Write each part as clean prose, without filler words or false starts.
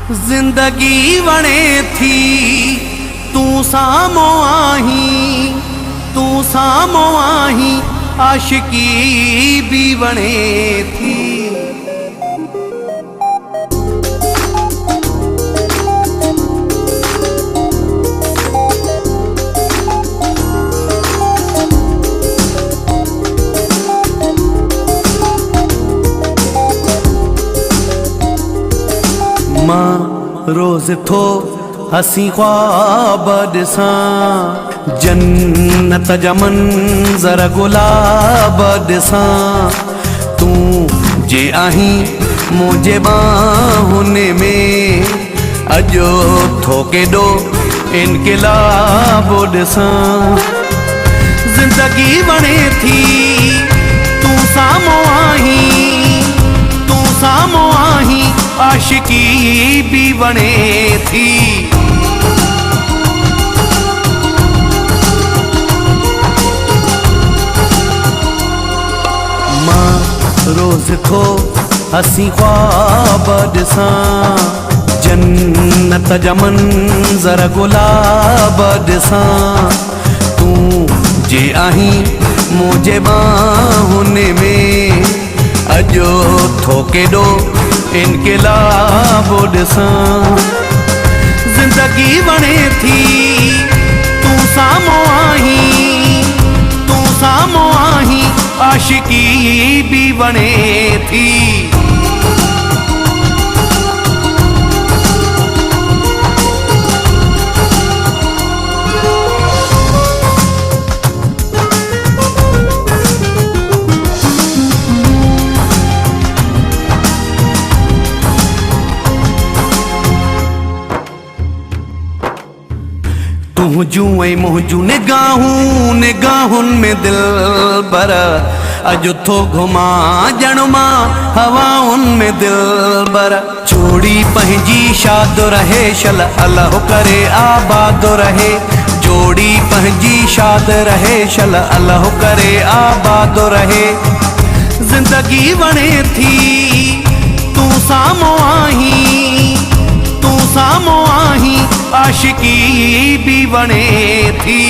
जिंदगी वणे थी तू सामो आही आशिकी भी वणे थी। मां रोज थो हसी ख्वाब ॾिसां, जन्नत जा मंज़र गुलाब ॾिसां। तू जे आहीं मुंहिंजे बाहुनि में, अॼो थो केॾो इनक़िलाब ॾिसां। ज़िंदगी वणे थी तू साम्हूं आहीं आशिकी भी वणे थी। मां रोज थो हसी ख्वाब ॾिसां, जन्नत जा मंज़र गुलाब ॾिसां। तू जे आहीं मुंहिंजे बाहुनि में, अॼो थो केॾो इनक़िलाब ॾिसां। ज़िंदगी वणे थी तू साम्हूं आहीं आशिकी भी वणे थी। तुझूं ऐं मुंहिंजूं निगाहुनि में दिल बर, अॼु थो घुमां ॼण मां हवाउनि में दिल बर। जोड़ी पंहिंजी शाद रहे शल अल्लाह करे आबाद रहे, जोड़ी पंहिंजी शाद रहे शल अल्लाह करे आबाद रहे। जिंदगी वणे थी तू साम्हूं आहीं आशिकी भी वणे थी।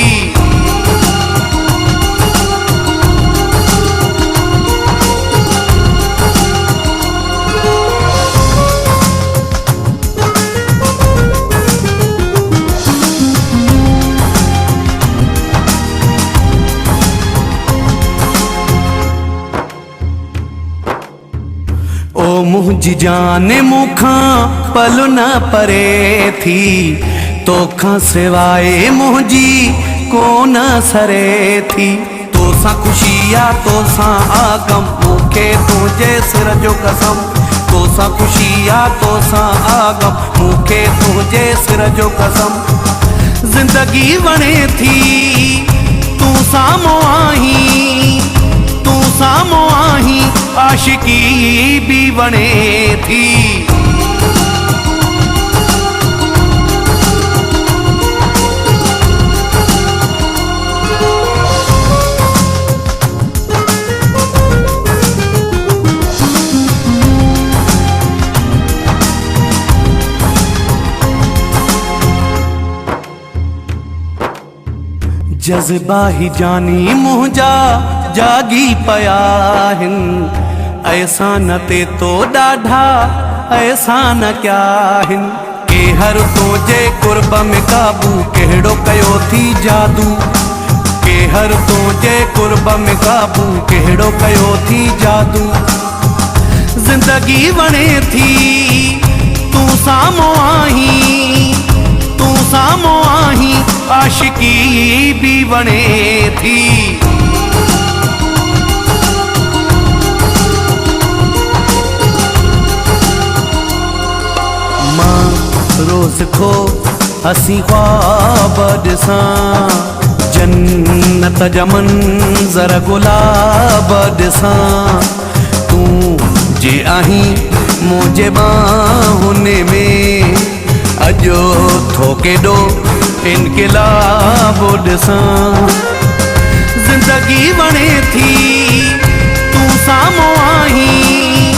ओ मुंहिंजी जान मूंखां पल न परे थी, तोखां सिवाए मुंहिंजी कोन सरे थी। तोसां ख़ुशी आ तोसां आगम, मूंखे तुंहिंजे सिर जो कसम। तोसां ख़ुशी आ तोसां आगम, मूंखे तुंहिंजे सिर जो कसम। ज़िंदगी वणे थी तू साम्हूं आहीं आशिकी भी वणे थी। जज़्बा ही जानी मुंहिंजा जागी पया आहिनि, एहसान ते तो ॾाढा एहसान क्या आहिनि। के हर तुंहिंजे कुर्ब में काबू कहिड़ो कयो थी जादू, के हर तुंहिंजे कुर्ब में काबू कहिड़ो कयो थी जादू। ज़िंदगी वणे थी तू साम्हूं आहीं आशिकी भी वणे थी। मां रोज थो हसी ख्वाब ॾिसां, जन्नत जा मंज़र गुलाब ॾिसां। तू जे आहीं मुंहिंजे बाहुनि में, अॼो थो केॾो इनक़िलाब ॾिसां। ज़िंदगी वणे थी तू साम्हूं आहीं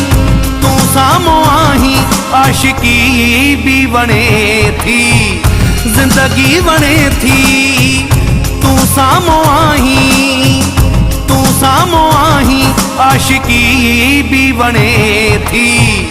आशिकी भी बने थी, जिंदगी बने थी। तू सामो आही, तू सामो आही, आशिकी भी बने थी।